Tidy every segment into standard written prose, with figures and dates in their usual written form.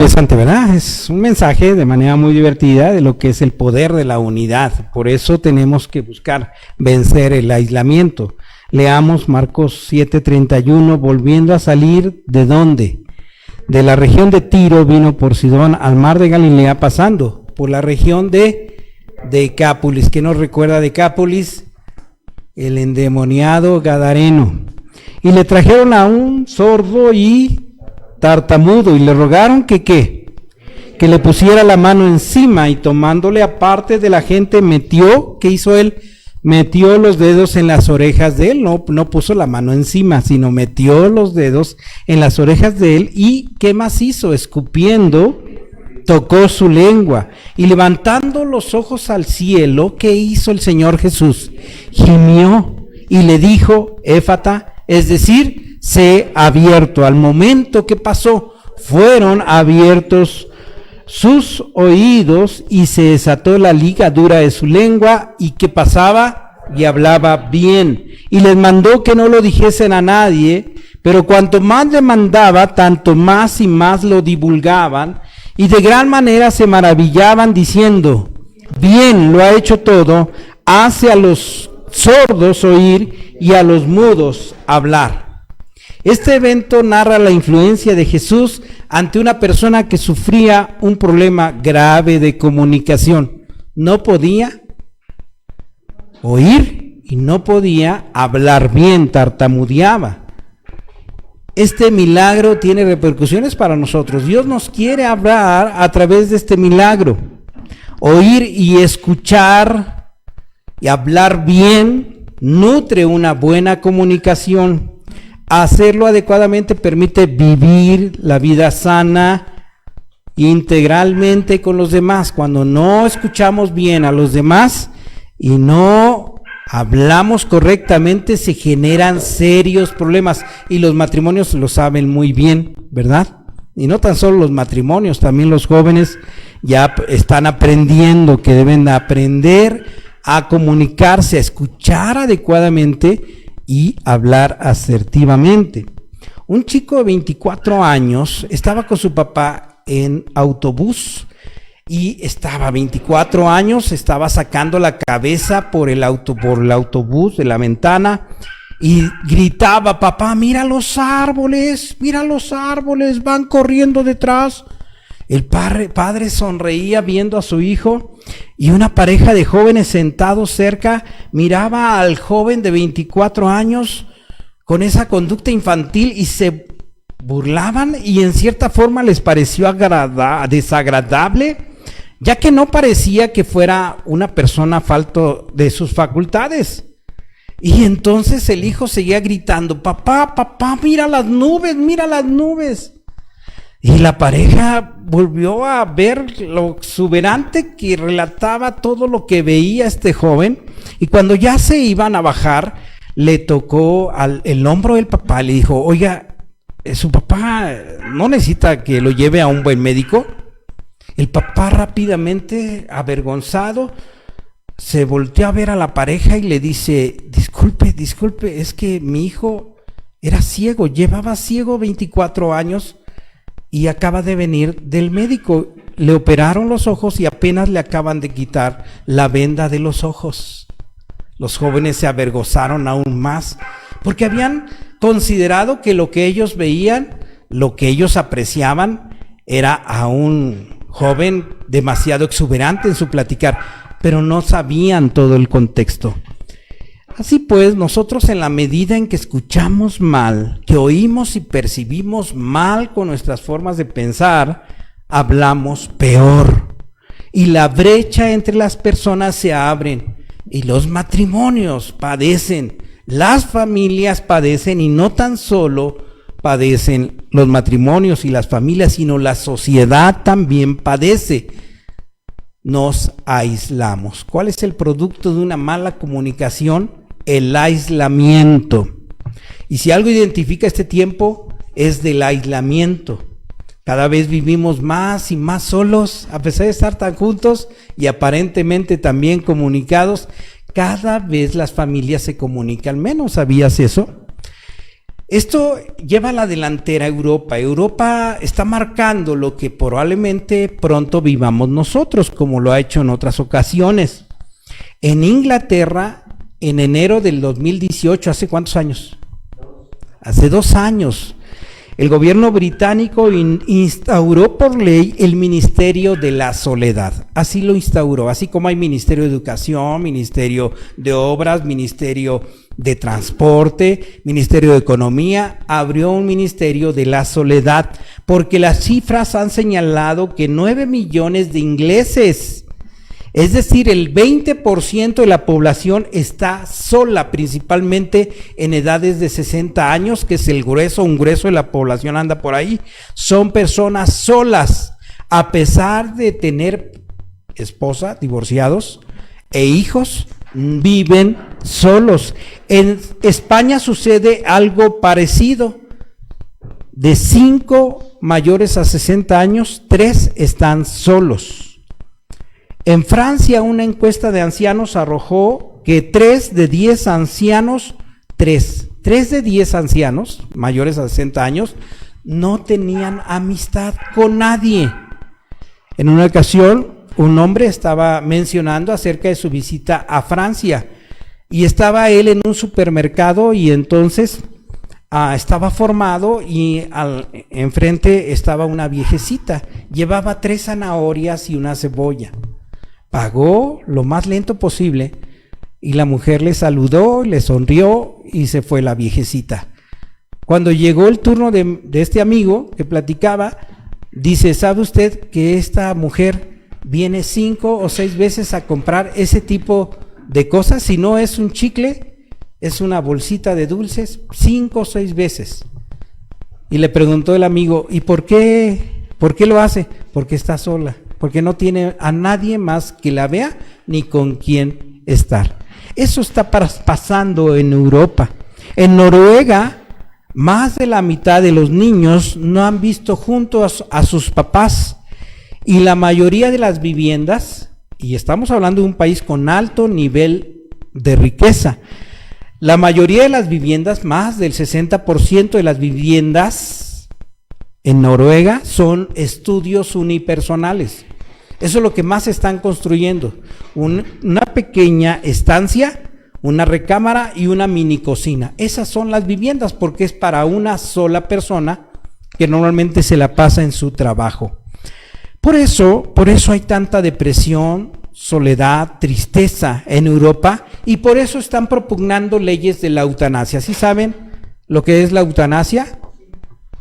Interesante, ¿verdad? Es un mensaje de manera muy divertida de lo que es el poder de la unidad. Por eso tenemos que buscar vencer el aislamiento. Leamos Marcos 7:31, volviendo a salir, ¿de dónde? De la región de Tiro vino por Sidón al mar de Galilea, pasando por la región de Decápolis. ¿Qué nos recuerda Decápolis? El endemoniado gadareno. Y le trajeron a un sordo y tartamudo, y le rogaron que le pusiera la mano encima, y tomándole aparte de la gente, ¿qué hizo él? Metió los dedos en las orejas de él, no puso la mano encima, sino metió los dedos en las orejas de él, y ¿qué más hizo? Escupiendo, tocó su lengua, y levantando los ojos al cielo, ¿qué hizo el Señor Jesús? Gimió, y le dijo, Éfata, es decir, sé abierto. Al momento que pasó, fueron abiertos sus oídos y se desató la ligadura de su lengua, y que pasaba y hablaba bien. Y les mandó que no lo dijesen a nadie, pero cuanto más le mandaba, tanto más y más lo divulgaban, y de gran manera se maravillaban, diciendo, bien lo ha hecho todo, hace a los sordos oír y a los mudos hablar. Este evento narra la influencia de Jesús ante una persona que sufría un problema grave de comunicación. No podía oír y no podía hablar bien, tartamudeaba. Este milagro tiene repercusiones para nosotros. Dios nos quiere hablar a través de este milagro. Oír y escuchar y hablar bien nutre una buena comunicación. Hacerlo adecuadamente permite vivir la vida sana integralmente con los demás. Cuando no escuchamos bien a los demás y no hablamos correctamente, se generan serios problemas, y los matrimonios lo saben muy bien, ¿verdad? Y no tan solo los matrimonios, también los jóvenes ya están aprendiendo que deben aprender a comunicarse, a escuchar adecuadamente y hablar asertivamente. Un chico de 24 años estaba con su papá en autobús, y estaba 24 años, estaba sacando la cabeza por el autobús de la ventana, y gritaba, papá, mira los árboles, van corriendo detrás. El padre sonreía viendo a su hijo, y una pareja de jóvenes sentados cerca miraba al joven de 24 años con esa conducta infantil y se burlaban, y en cierta forma les pareció desagradable, ya que no parecía que fuera una persona falto de sus facultades. Y entonces el hijo seguía gritando, papá, mira las nubes. Y la pareja volvió a ver lo exuberante que relataba todo lo que veía este joven, y cuando ya se iban a bajar, le tocó el hombro del papá, le dijo, oiga, su papá no necesita que lo lleve a un buen médico. El papá rápidamente, avergonzado, se volteó a ver a la pareja y le dice, disculpe, es que mi hijo era ciego, llevaba ciego 24 años, y acaba de venir del médico. Le operaron los ojos y apenas le acaban de quitar la venda de los ojos. Los jóvenes se avergonzaron aún más, porque habían considerado que lo que ellos veían, lo que ellos apreciaban, era a un joven demasiado exuberante en su platicar, pero no sabían todo el contexto. Así pues, nosotros, en la medida en que escuchamos mal, que oímos y percibimos mal con nuestras formas de pensar, hablamos peor, y la brecha entre las personas se abre, y los matrimonios padecen, las familias padecen, y no tan solo padecen los matrimonios y las familias, sino la sociedad también padece. Nos aislamos. ¿Cuál es el producto de una mala comunicación? El aislamiento. Y si algo identifica este tiempo, es del aislamiento. Cada vez vivimos más y más solos, a pesar de estar tan juntos y aparentemente también comunicados. Cada vez las familias se comunican menos. ¿Sabías eso? Esto lleva a la delantera a Europa. Europa está marcando lo que probablemente pronto vivamos nosotros, como lo ha hecho en otras ocasiones. En Inglaterra, en enero del 2018, ¿hace cuántos años? Hace 2 años, el gobierno británico instauró por ley el Ministerio de la Soledad. Así lo instauró, así como hay Ministerio de Educación, Ministerio de Obras, Ministerio de Transporte, Ministerio de Economía, abrió un Ministerio de la Soledad, porque las cifras han señalado que 9 millones de ingleses, es decir, el 20% de la población está sola, principalmente en edades de 60 años, que es un grueso de la población anda por ahí. Son personas solas, a pesar de tener esposa, divorciados e hijos, viven solos. En España sucede algo parecido. De 5 mayores a 60 años, 3 están solos. En Francia, una encuesta de ancianos arrojó que 3 de 10 ancianos, 3 de 10 ancianos mayores a 60 años no tenían amistad con nadie. En una ocasión, un hombre estaba mencionando acerca de su visita a Francia y estaba él en un supermercado y entonces estaba formado y enfrente estaba una viejecita, llevaba 3 zanahorias y una cebolla. Pagó lo más lento posible y la mujer le saludó, le sonrió y se fue la viejecita. Cuando llegó el turno de este amigo que platicaba, dice, ¿sabe usted que esta mujer viene 5 o 6 veces a comprar ese tipo de cosas? Si no es un chicle, es una bolsita de dulces, 5 o 6 veces. Y le preguntó el amigo, ¿y por qué lo hace? Porque está sola, porque no tiene a nadie más que la vea ni con quién estar. Eso está pasando en Europa. En Noruega, más de la mitad de los niños no han visto juntos a sus papás, y la mayoría de las viviendas, y estamos hablando de un país con alto nivel de riqueza, la mayoría de las viviendas, más del 60% de las viviendas en Noruega son estudios unipersonales. Eso es lo que más están construyendo, una pequeña estancia, una recámara y una mini cocina. Esas son las viviendas porque es para una sola persona que normalmente se la pasa en su trabajo. Por eso hay tanta depresión, soledad, tristeza en Europa, y por eso están propugnando leyes de la eutanasia. ¿Sí saben lo que es la eutanasia?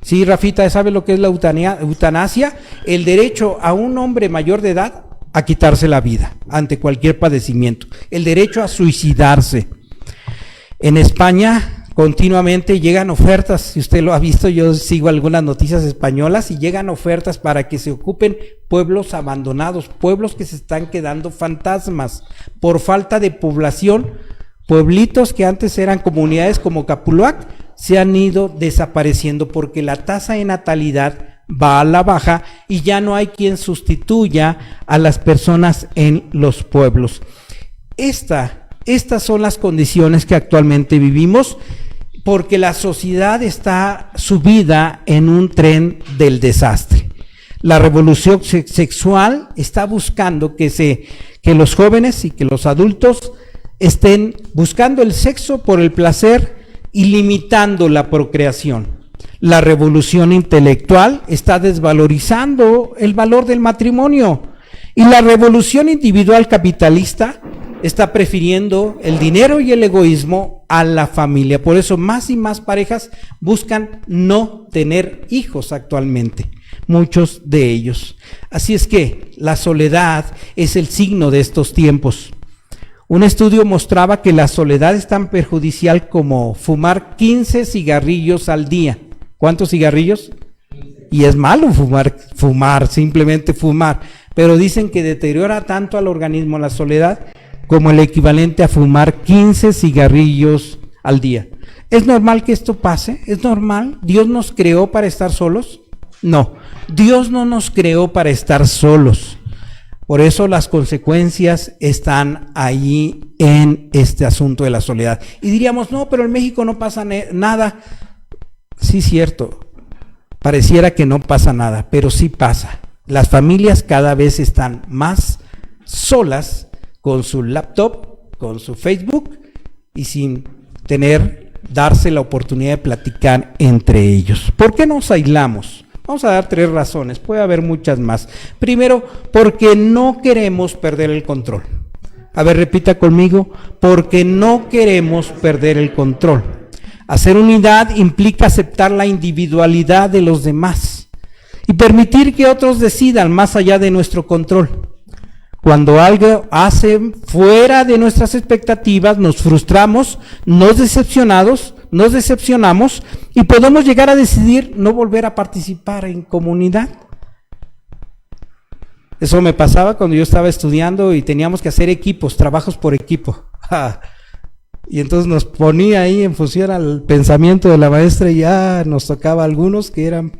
Sí, Rafita, ¿sabe lo que es la eutanasia? El derecho a un hombre mayor de edad a quitarse la vida ante cualquier padecimiento, el derecho a suicidarse. En España continuamente llegan ofertas, si usted lo ha visto, yo sigo algunas noticias españolas y llegan ofertas para que se ocupen pueblos abandonados, pueblos que se están quedando fantasmas por falta de población. Pueblitos que antes eran comunidades como Capuluac se han ido desapareciendo porque la tasa de natalidad va a la baja y ya no hay quien sustituya a las personas en los pueblos. Estas son las condiciones que actualmente vivimos, porque la sociedad está subida en un tren del desastre. La revolución sexual está buscando que los jóvenes y que los adultos estén buscando el sexo por el placer y limitando la procreación. La revolución intelectual está desvalorizando el valor del matrimonio, y la revolución individual capitalista está prefiriendo el dinero y el egoísmo a la familia. Por eso más y más parejas buscan no tener hijos actualmente, muchos de ellos. Así es que la soledad es el signo de estos tiempos. Un estudio mostraba que la soledad es tan perjudicial como fumar 15 cigarrillos al día. ¿Cuántos cigarrillos? Y es malo fumar, simplemente fumar. Pero dicen que deteriora tanto al organismo la soledad como el equivalente a fumar 15 cigarrillos al día. ¿Es normal que esto pase? ¿Es normal? ¿Dios nos creó para estar solos? No, Dios no nos creó para estar solos. Por eso las consecuencias están ahí en este asunto de la soledad. Y diríamos, no, pero en México no pasa nada. Sí, cierto. Pareciera que no pasa nada, pero sí pasa. Las familias cada vez están más solas con su laptop, con su Facebook y sin darse la oportunidad de platicar entre ellos. ¿Por qué nos aislamos? Vamos a dar 3 razones, puede haber muchas más. Primero, porque no queremos perder el control. A ver, repita conmigo, porque no queremos perder el control. Hacer unidad implica aceptar la individualidad de los demás y permitir que otros decidan más allá de nuestro control. Cuando algo hace fuera de nuestras expectativas, nos frustramos, nos decepcionamos y podemos llegar a decidir no volver a participar en comunidad. Eso me pasaba cuando yo estaba estudiando y teníamos que hacer equipos, trabajos por equipo. Y entonces nos ponía ahí en función al pensamiento de la maestra y ya nos tocaba algunos que eran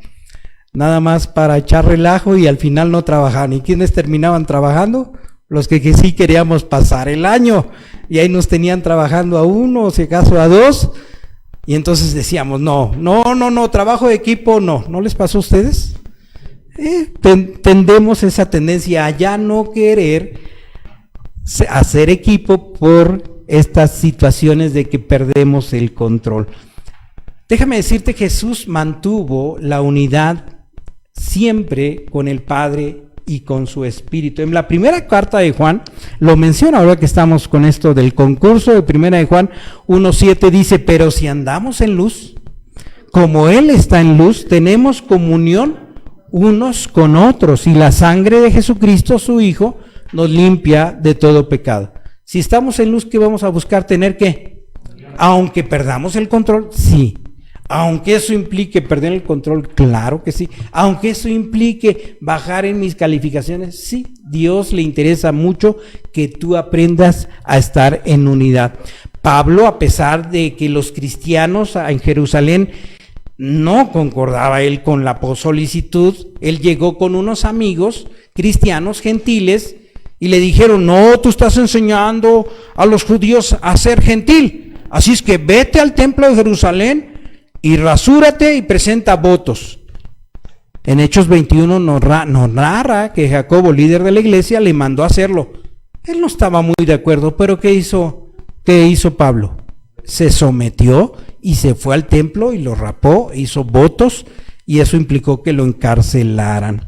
nada más para echar relajo y al final no trabajaban. ¿Y quiénes terminaban trabajando? Los que sí queríamos pasar el año. Y ahí nos tenían trabajando a 1, o si acaso a 2. Y entonces decíamos, no, trabajo de equipo no. ¿No les pasó a ustedes? Tendemos esa tendencia a ya no querer hacer equipo por estas situaciones de que perdemos el control. Déjame decirte, Jesús mantuvo la unidad siempre con el Padre y con su Espíritu. En la primera carta de Juan, lo menciona ahora que estamos con esto del concurso de primera de Juan 1:7, dice, pero si andamos en luz, como Él está en luz, tenemos comunión unos con otros, y la sangre de Jesucristo, su Hijo, nos limpia de todo pecado. Si estamos en luz, ¿qué vamos a buscar? ¿Tener qué? Aunque perdamos el control, sí. Aunque eso implique perder el control, claro que sí. Aunque eso implique bajar en mis calificaciones, sí. Dios le interesa mucho que tú aprendas a estar en unidad. Pablo, a pesar de que los cristianos en Jerusalén no concordaba él con la solicitud, él llegó con unos amigos cristianos gentiles y le dijeron, no, tú estás enseñando a los judíos a ser gentil, así es que vete al templo de Jerusalén y rasúrate y presenta votos. En Hechos 21 nos narra que Jacobo, líder de la iglesia, le mandó a hacerlo. Él no estaba muy de acuerdo, pero ¿qué hizo Pablo? Se sometió y se fue al templo y lo rapó, hizo votos y eso implicó que lo encarcelaran.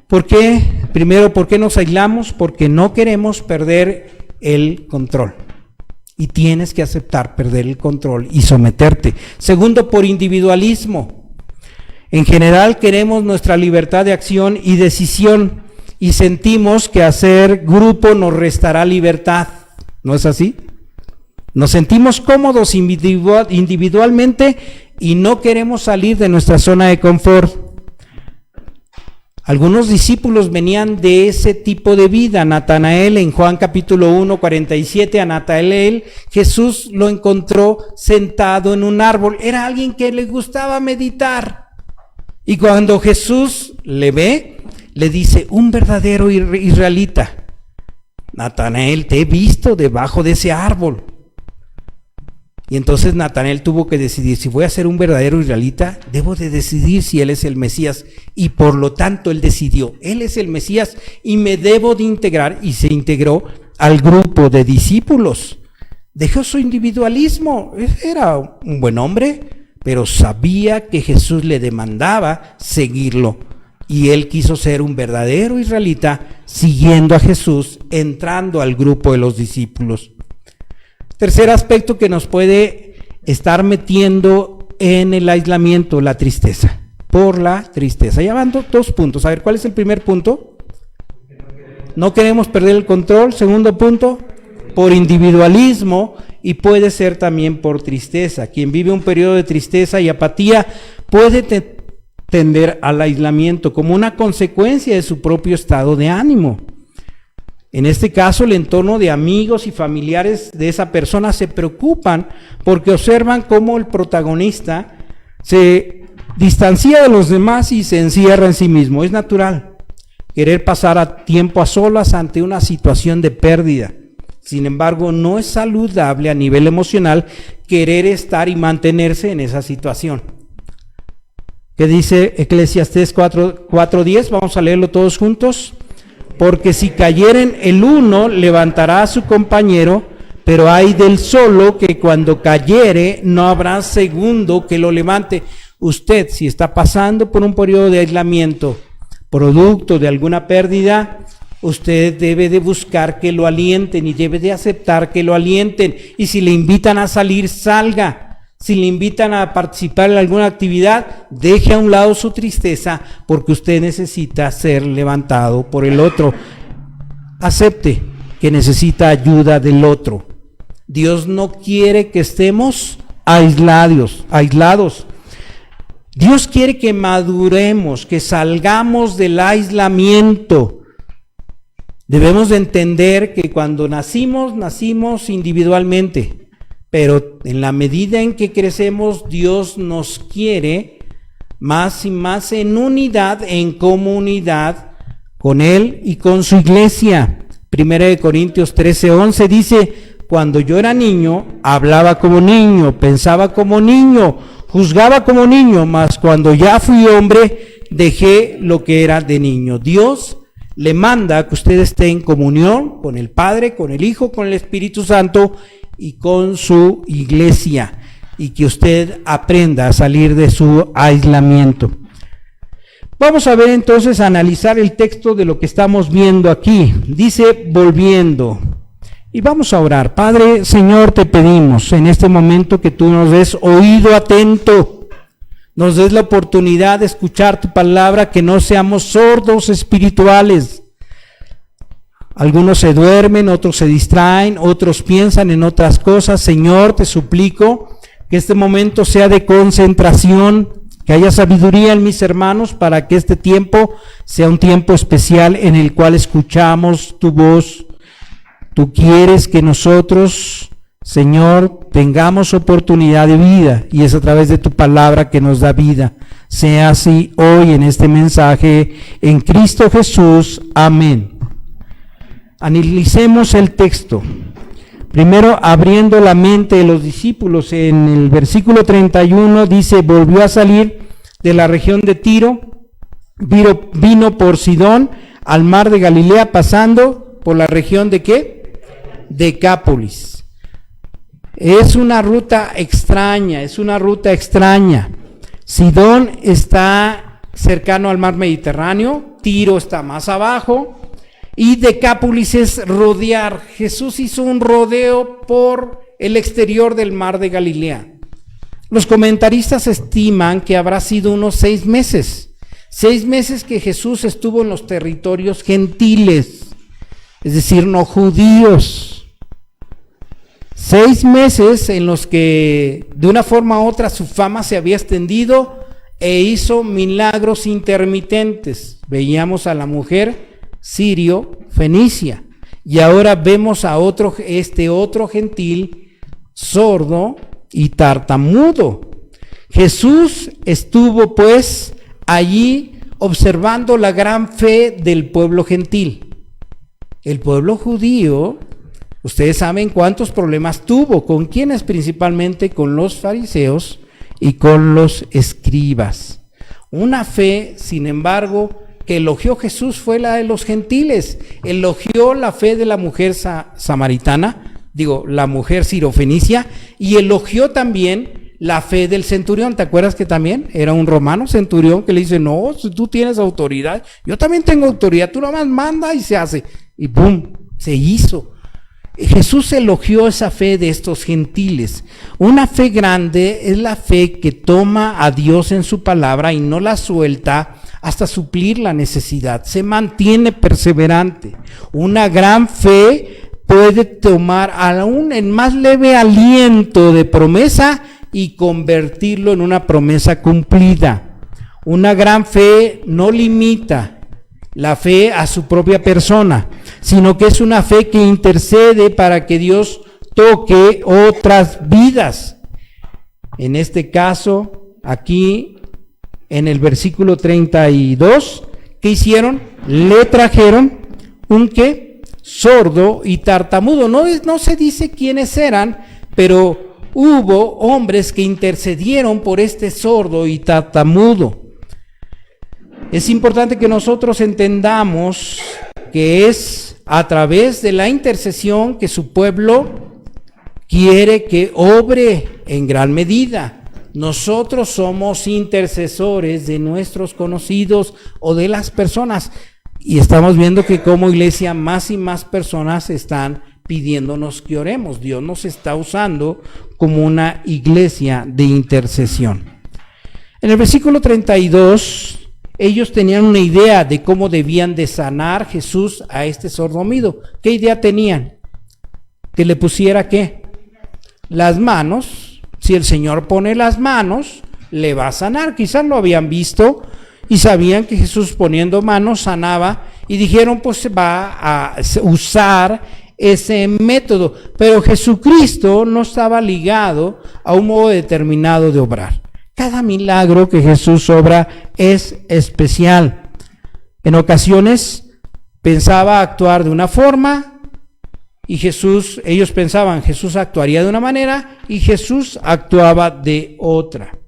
¿Por qué? Primero, ¿por qué nos aislamos? Porque no queremos perder el control. Y tienes que aceptar perder el control y someterte. Segundo, por individualismo. En general queremos nuestra libertad de acción y decisión y sentimos que hacer grupo nos restará libertad. ¿No es así? Nos sentimos cómodos individualmente y no queremos salir de nuestra zona de confort. Algunos discípulos venían de ese tipo de vida. Natanael, en Juan capítulo 1:47, a Natanael Jesús lo encontró sentado en un árbol. Era alguien que le gustaba meditar. Y cuando Jesús le ve, le dice, un verdadero israelita. Natanael, te he visto debajo de ese árbol. Y entonces Natanael tuvo que decidir, si voy a ser un verdadero israelita, debo de decidir si él es el Mesías. Y por lo tanto él decidió, él es el Mesías y me debo de integrar. Y se integró al grupo de discípulos. Dejó su individualismo. Era un buen hombre, pero sabía que Jesús le demandaba seguirlo. Y él quiso ser un verdadero israelita, siguiendo a Jesús, entrando al grupo de los discípulos. Tercer aspecto que nos puede estar metiendo en el aislamiento, la tristeza. Por la tristeza. Ya van 2 puntos. A ver, ¿cuál es el primer punto? No queremos perder el control. Segundo punto, por individualismo y puede ser también por tristeza. Quien vive un periodo de tristeza y apatía puede tender al aislamiento como una consecuencia de su propio estado de ánimo. En este caso, el entorno de amigos y familiares de esa persona se preocupan porque observan cómo el protagonista se distancia de los demás y se encierra en sí mismo. Es natural querer pasar tiempo a solas ante una situación de pérdida. Sin embargo, no es saludable a nivel emocional querer estar y mantenerse en esa situación. ¿Qué dice Eclesiastés 4:10? Vamos a leerlo todos juntos. Porque si cayeren el uno, levantará a su compañero, pero hay del solo que cuando cayere no habrá segundo que lo levante. Usted, si está pasando por un periodo de aislamiento, producto de alguna pérdida, usted debe de buscar que lo alienten y debe de aceptar que lo alienten. Y si le invitan a salir, salga. Si le invitan a participar en alguna actividad, deje a un lado su tristeza, porque usted necesita ser levantado por el otro. Acepte que necesita ayuda del otro. Dios no quiere que estemos aislados. Dios quiere que maduremos, que salgamos del aislamiento. Debemos de entender que cuando nacimos individualmente. Pero en la medida en que crecemos, Dios nos quiere más y más en unidad, en comunidad con Él y con su iglesia. 1 Corintios 13:11 dice: cuando yo era niño, hablaba como niño, pensaba como niño, juzgaba como niño, mas cuando ya fui hombre, dejé lo que era de niño. Dios le manda que usted esté en comunión con el Padre, con el Hijo, con el Espíritu Santo y con su iglesia, y que usted aprenda a salir de su aislamiento. Vamos a ver entonces, a analizar el texto de lo que estamos viendo aquí. Dice, volviendo. Y vamos a orar. Padre, Señor, te pedimos en este momento que tú nos des oído atento, nos des la oportunidad de escuchar tu palabra, que no seamos sordos espirituales. Algunos se duermen, otros se distraen, otros piensan en otras cosas. Señor, te suplico que este momento sea de concentración, que haya sabiduría en mis hermanos para que este tiempo sea un tiempo especial en el cual escuchamos tu voz. Tú quieres que nosotros, Señor, tengamos oportunidad de vida, y es a través de tu palabra que nos da vida. Sea así hoy en este mensaje, en Cristo Jesús. Amén. Analicemos el texto. Primero, abriendo la mente de los discípulos, en el versículo 31 dice: volvió a salir de la región de Tiro, vino por Sidón al mar de Galilea, pasando por la región de ¿qué? Decápolis. Es una ruta extraña. Sidón está cercano al mar Mediterráneo, Tiro está más abajo, y Decápolis es rodear. Jesús hizo un rodeo por el exterior del mar de Galilea. Los comentaristas estiman que habrá sido unos 6 meses. 6 meses que Jesús estuvo en los territorios gentiles, es decir, no judíos. 6 meses en los que de una forma u otra su fama se había extendido e hizo milagros intermitentes. Veíamos a la mujer sirio fenicia, y ahora vemos a otro gentil sordo y tartamudo. Jesús estuvo pues allí observando la gran fe del pueblo gentil. El pueblo judío, ustedes saben cuántos problemas tuvo. ¿Con quiénes? Principalmente con los fariseos y con los escribas. Una fe, sin embargo, que elogió Jesús fue la de los gentiles. Elogió la fe de la mujer la mujer sirofenicia, y elogió también la fe del centurión. ¿Te acuerdas que también era un romano centurión que le dice: no, si tú tienes autoridad, yo también tengo autoridad, tú nada más manda y se hace? Y ¡pum!, se hizo. Jesús elogió esa fe de estos gentiles. Una fe grande es la fe que toma a Dios en su palabra y no la suelta hasta suplir la necesidad, se mantiene perseverante. Una gran fe puede tomar aún el más leve aliento de promesa y convertirlo en una promesa cumplida. Una gran fe no limita la fe a su propia persona, sino que es una fe que intercede para que Dios toque otras vidas. En este caso, aquí en el versículo 32, ¿qué hicieron? Le trajeron un ¿qué? Sordo y tartamudo. No se dice quiénes eran, pero hubo hombres que intercedieron por este sordo y tartamudo. Es importante que nosotros entendamos que es a través de la intercesión que su pueblo quiere que obre en gran medida. Nosotros somos intercesores de nuestros conocidos o de las personas, y estamos viendo que como iglesia más y más personas están pidiéndonos que oremos. Dios nos está usando como una iglesia de intercesión. En el versículo 32, ellos tenían una idea de cómo debían de sanar Jesús a este sordomudo. ¿Qué idea tenían? Que le pusiera ¿qué? Las manos. Si el Señor pone las manos, le va a sanar. Quizás lo habían visto y sabían que Jesús poniendo manos sanaba, y dijeron, pues va a usar ese método. Pero Jesucristo no estaba ligado a un modo determinado de obrar. Cada milagro que Jesús obra es especial. En ocasiones pensaba actuar de una forma y ellos pensaban Jesús actuaría de una manera y Jesús actuaba de otra.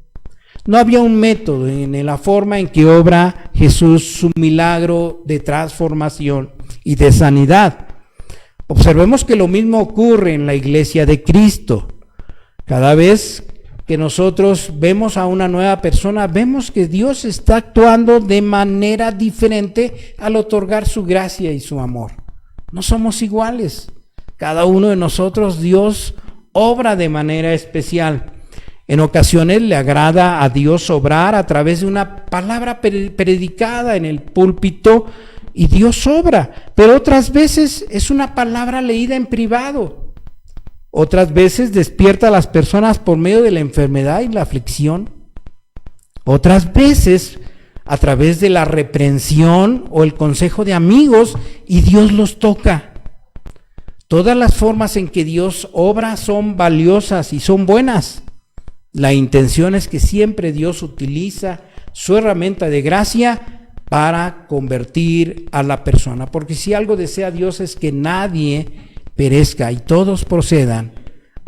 No había un método en la forma en que obra Jesús su milagro de transformación y de sanidad. Observemos que lo mismo ocurre en la iglesia de Cristo. Cada vez que nosotros vemos a una nueva persona, vemos que Dios está actuando de manera diferente al otorgar su gracia y su amor. No somos iguales. Cada uno de nosotros, Dios obra de manera especial. En ocasiones le agrada a Dios obrar a través de una palabra predicada en el púlpito y Dios obra, pero otras veces es una palabra leída en privado. Otras veces despierta a las personas por medio de la enfermedad y la aflicción. Otras veces a través de la reprensión o el consejo de amigos y Dios los toca. Todas las formas en que Dios obra son valiosas y son buenas. La intención es que siempre Dios utiliza su herramienta de gracia para convertir a la persona. Porque si algo desea Dios es que nadie perezca y todos procedan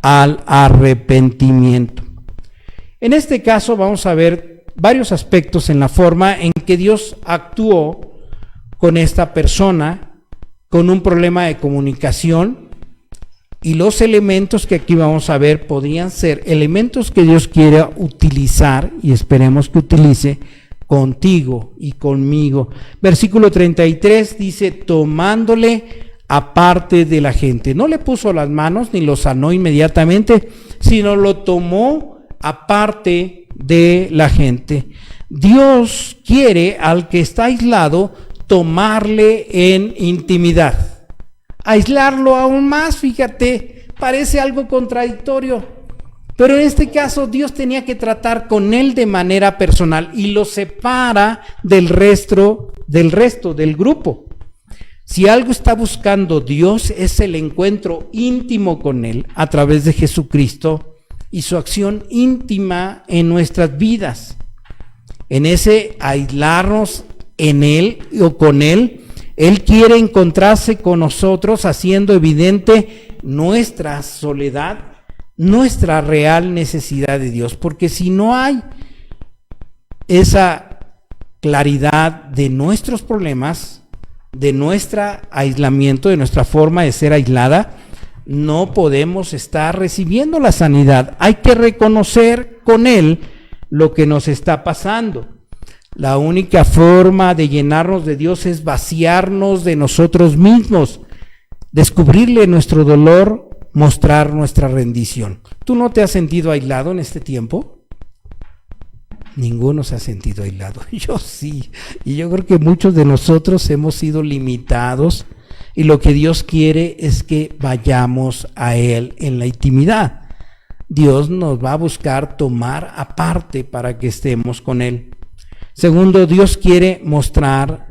al arrepentimiento. En este caso vamos a ver varios aspectos en la forma en que Dios actuó con esta persona con un problema de comunicación, y los elementos que aquí vamos a ver podrían ser elementos que Dios quiera utilizar y esperemos que utilice contigo y conmigo. Versículo 33 dice, tomándole aparte de la gente. No le puso las manos ni lo sanó inmediatamente, sino lo tomó aparte de la gente. Dios quiere al que está aislado tomarle en intimidad. Aislarlo aún más, fíjate, parece algo contradictorio. Pero en este caso Dios tenía que tratar con él de manera personal y lo separa del resto del grupo. Si algo está buscando Dios es el encuentro íntimo con él a través de Jesucristo y su acción íntima en nuestras vidas. En ese aislarnos en él o con él, él quiere encontrarse con nosotros haciendo evidente nuestra soledad, nuestra real necesidad de Dios, porque si no hay esa claridad de nuestros problemas, de nuestro aislamiento, de nuestra forma de ser aislada, no podemos estar recibiendo la sanidad. Hay que reconocer con Él lo que nos está pasando. La única forma de llenarnos de Dios es vaciarnos de nosotros mismos, descubrirle nuestro dolor, mostrar nuestra rendición. ¿Tú no te has sentido aislado en este tiempo? Ninguno se ha sentido aislado. Yo sí. Y yo creo que muchos de nosotros hemos sido limitados y lo que Dios quiere es que vayamos a Él en la intimidad. Dios nos va a buscar tomar aparte para que estemos con Él. Segundo, Dios quiere mostrar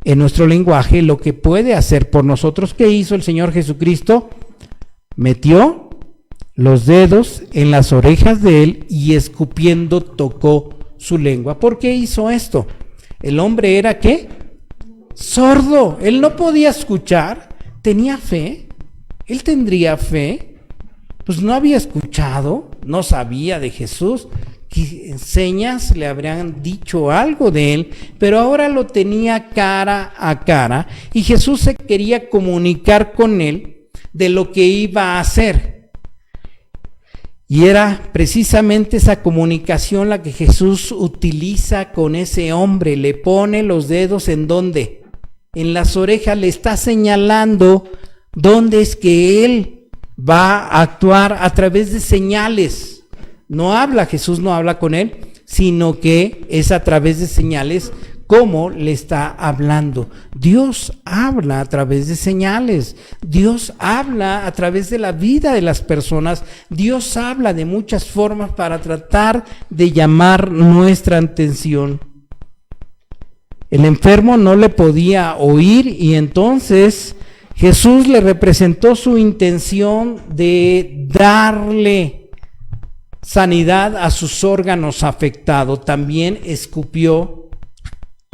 en nuestro lenguaje lo que puede hacer por nosotros. ¿Qué hizo el Señor Jesucristo? Metió los dedos en las orejas de él y escupiendo tocó su lengua. ¿Por qué hizo esto? El hombre era ¿qué? Sordo. Él no podía escuchar. ¿Tenía fe? Él tendría fe. Pues no había escuchado, no sabía de Jesús. señas le habrían dicho algo de él, pero ahora lo tenía cara a cara y Jesús se quería comunicar con él de lo que iba a hacer. Y era precisamente esa comunicación la que Jesús utiliza con ese hombre. Le pone los dedos ¿en dónde? En las orejas, le está señalando dónde es que él va a actuar a través de señales. No habla, Jesús no habla con él, sino que es a través de señales como le está hablando. Dios habla a través de señales, Dios habla a través de la vida de las personas, Dios habla de muchas formas para tratar de llamar nuestra atención. El enfermo no le podía oír y entonces Jesús le representó su intención de darle sanidad a sus órganos afectados. También escupió,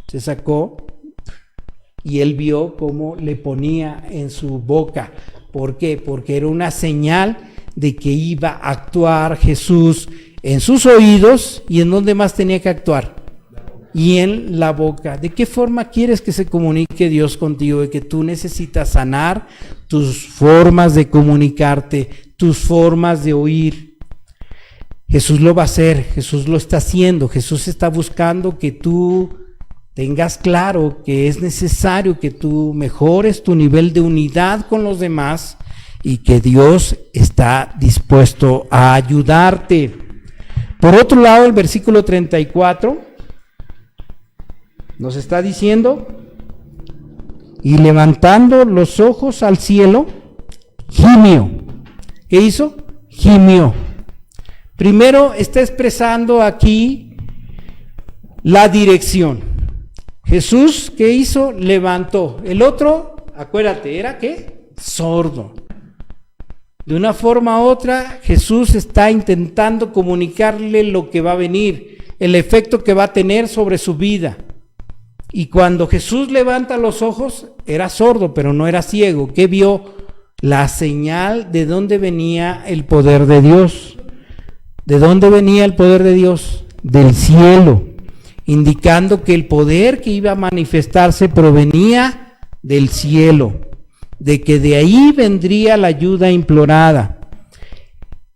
se sacó y él vio cómo le ponía en su boca. ¿Por qué? Porque era una señal de que iba a actuar Jesús en sus oídos. ¿Y en dónde más tenía que actuar? Y en la boca. ¿De qué forma quieres que se comunique Dios contigo? De que tú necesitas sanar tus formas de comunicarte, tus formas de oír. Jesús lo va a hacer, Jesús lo está haciendo, Jesús está buscando que tú tengas claro que es necesario que tú mejores tu nivel de unidad con los demás y que Dios está dispuesto a ayudarte. Por otro lado, el versículo 34 nos está diciendo, y levantando los ojos al cielo, gimió. ¿Qué hizo? Gimió. Primero está expresando aquí la dirección. Jesús, ¿qué hizo? Levantó. El otro, acuérdate, ¿era qué? Sordo. De una forma u otra, Jesús está intentando comunicarle lo que va a venir, el efecto que va a tener sobre su vida. Y cuando Jesús levanta los ojos, era sordo, pero no era ciego. ¿Qué vio? La señal de dónde venía el poder de Dios. ¿De dónde venía el poder de Dios? Del cielo, indicando que el poder que iba a manifestarse provenía del cielo, de que de ahí vendría la ayuda implorada.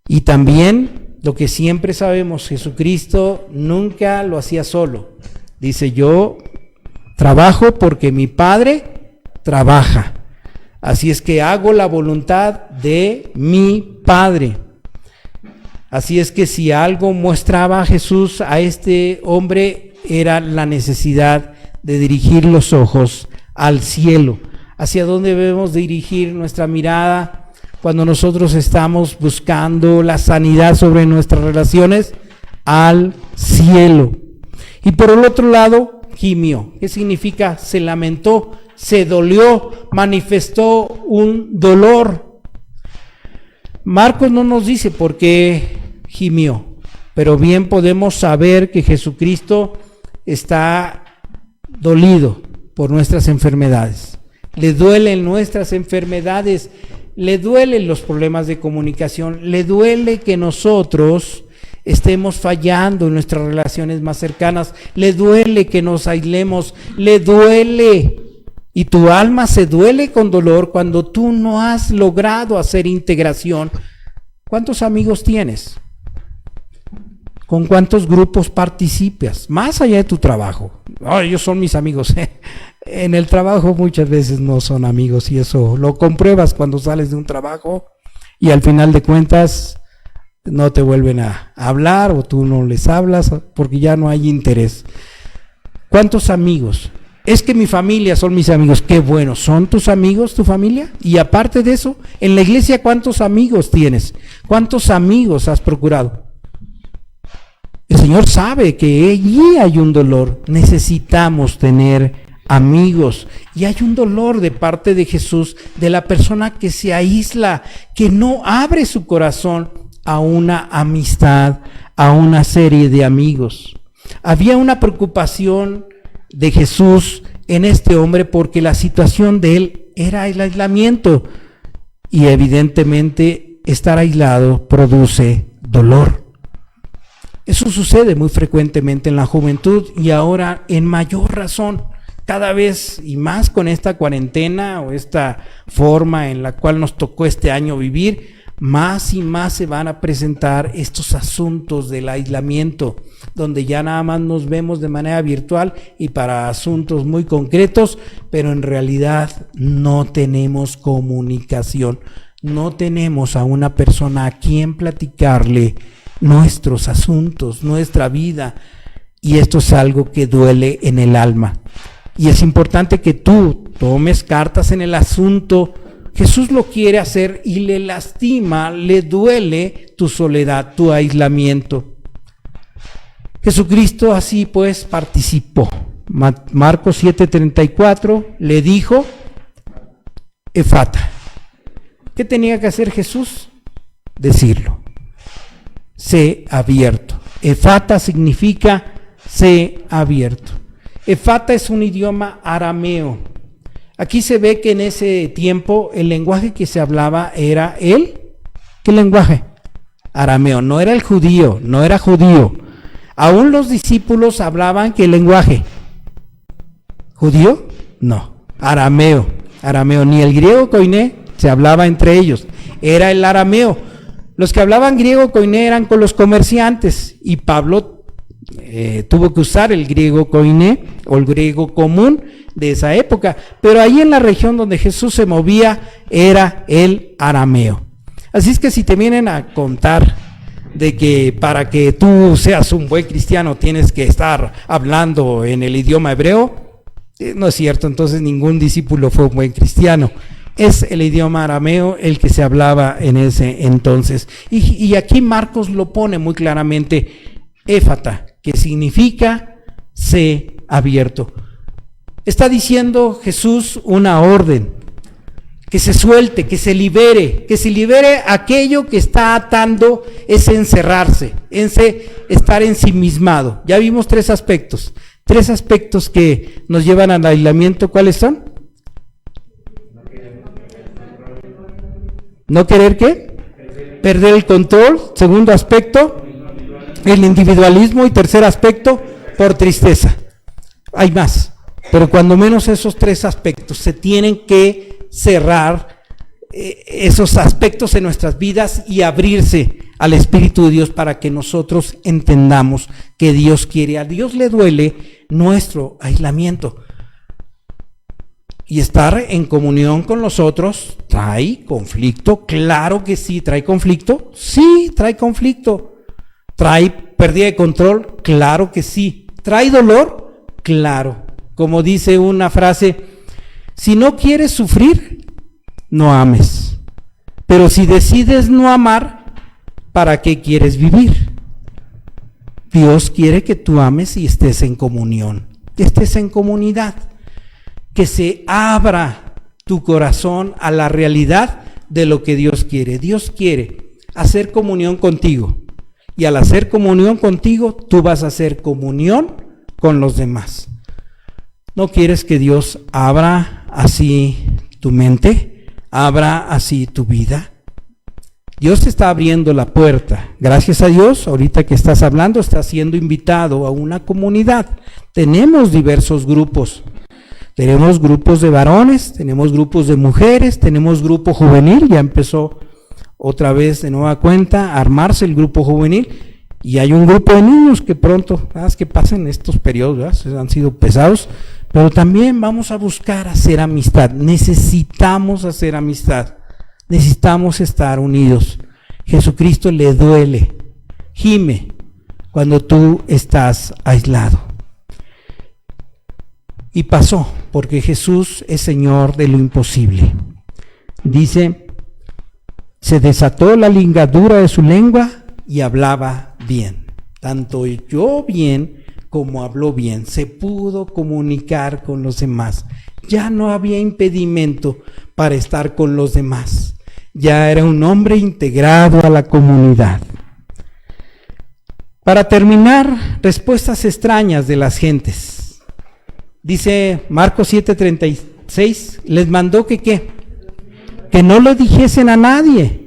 Y también lo que siempre sabemos, Jesucristo nunca lo hacía solo. Dice, yo trabajo porque mi Padre trabaja. Así es que hago la voluntad de mi Padre. Así es que si algo mostraba a Jesús a este hombre, era la necesidad de dirigir los ojos al cielo. ¿Hacia dónde debemos dirigir nuestra mirada cuando nosotros estamos buscando la sanidad sobre nuestras relaciones? Al cielo. Y por el otro lado, gimió. ¿Qué significa? Se lamentó, se dolió, manifestó un dolor. Marcos no nos dice por qué gimió, pero bien podemos saber que Jesucristo está dolido por nuestras enfermedades. Le duelen nuestras enfermedades, le duelen los problemas de comunicación, le duele que nosotros estemos fallando en nuestras relaciones más cercanas, le duele que nos aislemos, le duele. Y tu alma se duele con dolor cuando tú no has logrado hacer integración. ¿Cuántos amigos tienes? ¿Con cuántos grupos participas? Más allá de tu trabajo. Oh, ellos son mis amigos. En el trabajo muchas veces no son amigos y eso lo compruebas cuando sales de un trabajo y al final de cuentas no te vuelven a hablar o tú no les hablas porque ya no hay interés. ¿Cuántos amigos? Es que mi familia son mis amigos. Qué bueno, ¿son tus amigos, tu familia? Y aparte de eso, en la iglesia, ¿cuántos amigos tienes? ¿Cuántos amigos has procurado? El Señor sabe que allí hay un dolor. Necesitamos tener amigos. Y hay un dolor de parte de Jesús, de la persona que se aísla, que no abre su corazón a una amistad, a una serie de amigos. Había una preocupación de Jesús en este hombre porque la situación de él era el aislamiento y evidentemente estar aislado produce dolor. Eso sucede muy frecuentemente en la juventud y ahora en mayor razón, cada vez y más con esta cuarentena o esta forma en la cual nos tocó este año vivir, más y más se van a presentar estos asuntos del aislamiento, donde ya nada más nos vemos de manera virtual y para asuntos muy concretos, pero en realidad no tenemos comunicación, no tenemos a una persona a quien platicarle nuestros asuntos, nuestra vida, y esto es algo que duele en el alma. Y es importante que tú tomes cartas en el asunto. Jesús lo quiere hacer y le lastima, le duele tu soledad, tu aislamiento. Jesucristo así pues participó. Marcos 7:34 le dijo, Efata. ¿Qué tenía que hacer Jesús? Decirlo. Sé abierto. Efata significa sé abierto. Efata es un idioma arameo. Aquí se ve que en ese tiempo el lenguaje que se hablaba era ¿qué lenguaje? Arameo, no era el judío, no era judío. Aún los discípulos hablaban ¿qué lenguaje? ¿Judío? No, arameo, ni el griego koiné se hablaba entre ellos, era el arameo. Los que hablaban griego koiné eran con los comerciantes y Pablo tuvo que usar el griego koiné o el griego común de esa época, pero ahí en la región donde Jesús se movía era el arameo. Así es que si te vienen a contar de que para que tú seas un buen cristiano tienes que estar hablando en el idioma hebreo, no es cierto. Entonces ningún discípulo fue un buen cristiano. Es el idioma arameo el que se hablaba en ese entonces. Y aquí Marcos lo pone muy claramente, Éfata, que significa sé abierto. Está diciendo Jesús una orden, que se suelte, que se libere aquello que está atando, es encerrarse, estar ensimismado. Ya vimos tres aspectos que nos llevan al aislamiento. ¿Cuáles son? ¿No querer qué? Perder el control. Segundo aspecto, el individualismo. Y tercer aspecto, por tristeza. Hay más, pero cuando menos esos tres aspectos se tienen que cerrar, esos aspectos en nuestras vidas y abrirse al Espíritu de Dios para que nosotros entendamos que Dios quiere. A Dios le duele nuestro aislamiento. Y estar en comunión con los otros trae conflicto, claro que sí. ¿Trae conflicto? Sí, trae conflicto. ¿Trae pérdida de control? Claro que sí. ¿Trae dolor? Claro. Como dice una frase, si no quieres sufrir, no ames. Pero si decides no amar, ¿para qué quieres vivir? Dios quiere que tú ames y estés en comunión, que estés en comunidad, que se abra tu corazón a la realidad de lo que Dios quiere. Dios quiere hacer comunión contigo, y al hacer comunión contigo, tú vas a hacer comunión con los demás. ¿No quieres que Dios abra así tu mente, abra así tu vida? Dios te está abriendo la puerta. Gracias a Dios, ahorita que estás hablando, estás siendo invitado a una comunidad. Tenemos diversos grupos. Tenemos grupos de varones, tenemos grupos de mujeres, tenemos grupo juvenil. Ya empezó otra vez de nueva cuenta a armarse el grupo juvenil. Y hay un grupo de niños que pronto, es que pasen estos periodos, ¿verdad? Han sido pesados. Pero también vamos a buscar hacer amistad. Necesitamos hacer amistad. Necesitamos estar unidos. Jesucristo le duele, gime cuando tú estás aislado. Y pasó, porque Jesús es Señor de lo imposible. Dice, se desató la ligadura de su lengua y hablaba bien. Tanto oyó bien como habló bien, se pudo comunicar con los demás. Ya no había impedimento para estar con los demás. Ya era un hombre integrado a la comunidad. Para terminar, respuestas extrañas de las gentes. Dice Marcos 7:36, les mandó que ¿qué? Que no lo dijesen a nadie.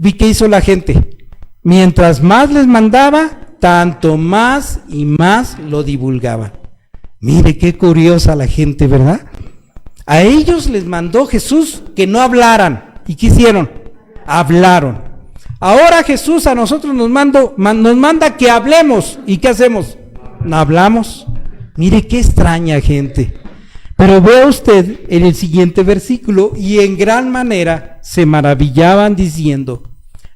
¿Y qué hizo la gente? Mientras más les mandaba, tanto más y más lo divulgaban. Mire qué curiosa la gente, ¿verdad? A ellos les mandó Jesús que no hablaran. ¿Y qué hicieron? Hablaron. Ahora Jesús a nosotros nos manda que hablemos. ¿Y qué hacemos? No hablamos. Mire qué extraña gente. Pero vea usted en el siguiente versículo, y en gran manera se maravillaban diciendo: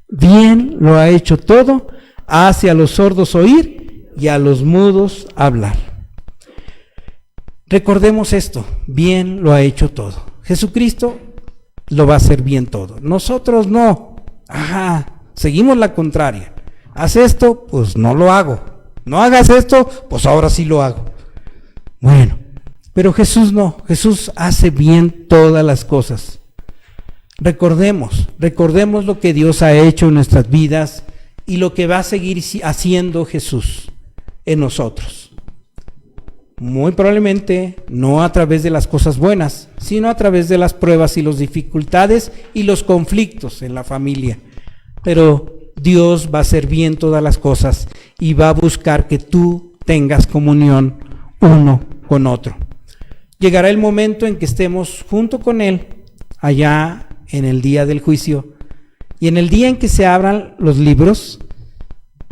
bien lo ha hecho todo, hace a los sordos oír y a los mudos hablar. Recordemos esto, bien lo ha hecho todo. Jesucristo lo va a hacer bien todo. Nosotros no. Seguimos la contraria. Haz esto, pues no lo hago. No hagas esto, pues ahora sí lo hago. Bueno, pero Jesús no. Jesús hace bien todas las cosas. Recordemos lo que Dios ha hecho en nuestras vidas y lo que va a seguir haciendo Jesús en nosotros. Muy probablemente no a través de las cosas buenas, sino a través de las pruebas y las dificultades y los conflictos en la familia. Pero Dios va a hacer bien todas las cosas y va a buscar que tú tengas comunión uno con otro. Llegará el momento en que estemos junto con Él allá en el día del juicio, y en el día en que se abran los libros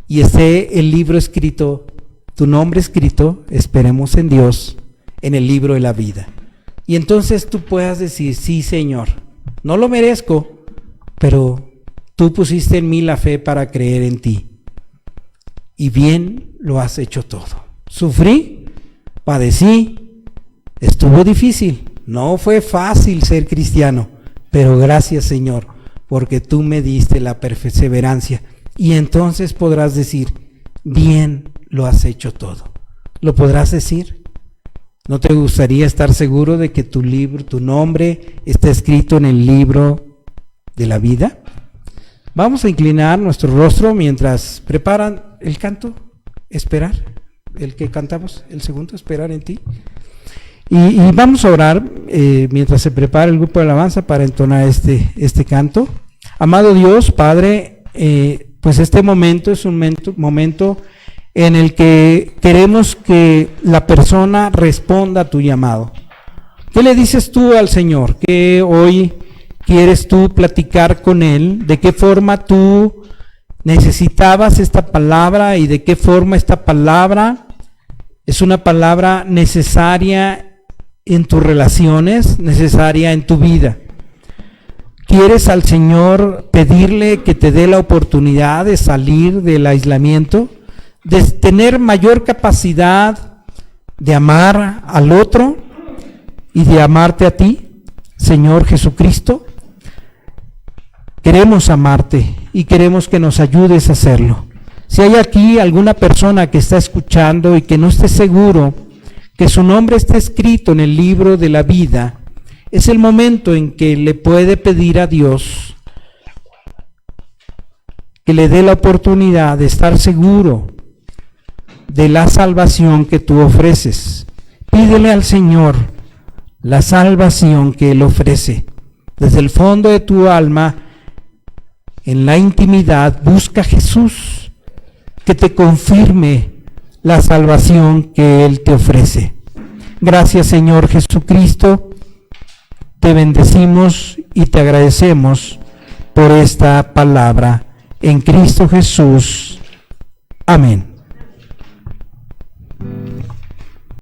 y esté el libro escrito, tu nombre escrito, esperemos en Dios, en el libro de la vida. Y entonces tú puedas decir: sí, Señor, no lo merezco, pero tú pusiste en mí la fe para creer en ti, y bien lo has hecho todo. Sufrí, padecí, estuvo difícil, no fue fácil ser cristiano, pero gracias, Señor, porque tú me diste la perseverancia. Y entonces podrás decir: bien lo has hecho todo. ¿Lo podrás decir? ¿No te gustaría estar seguro de que tu nombre está escrito en el libro de la vida? Vamos a inclinar nuestro rostro mientras preparan el canto, esperar, el que cantamos, el segundo, esperar en ti. Y vamos a orar mientras se prepara el grupo de alabanza para entonar este canto. Amado Dios, Padre, pues este momento es un momento en el que queremos que la persona responda a tu llamado. ¿Qué le dices tú al Señor? ¿Qué hoy quieres tú platicar con Él? ¿De qué forma tú necesitabas esta palabra y de qué forma esta palabra es una palabra necesaria en tus relaciones, necesaria en tu vida? ¿Quieres al Señor pedirle que te dé la oportunidad de salir del aislamiento, de tener mayor capacidad de amar al otro y de amarte a ti? Señor Jesucristo, queremos amarte y queremos que nos ayudes a hacerlo. Si hay aquí alguna persona que está escuchando y que no esté seguro que su nombre esté escrito en el libro de la vida, es el momento en que le puede pedir a Dios que le dé la oportunidad de estar seguro de la salvación que tú ofreces. Pídele al Señor la salvación que Él ofrece. Desde el fondo de tu alma, en la intimidad, busca a Jesús que te confirme la salvación que Él te ofrece. Gracias, Señor Jesucristo, te bendecimos y te agradecemos por esta palabra. En Cristo Jesús. Amén.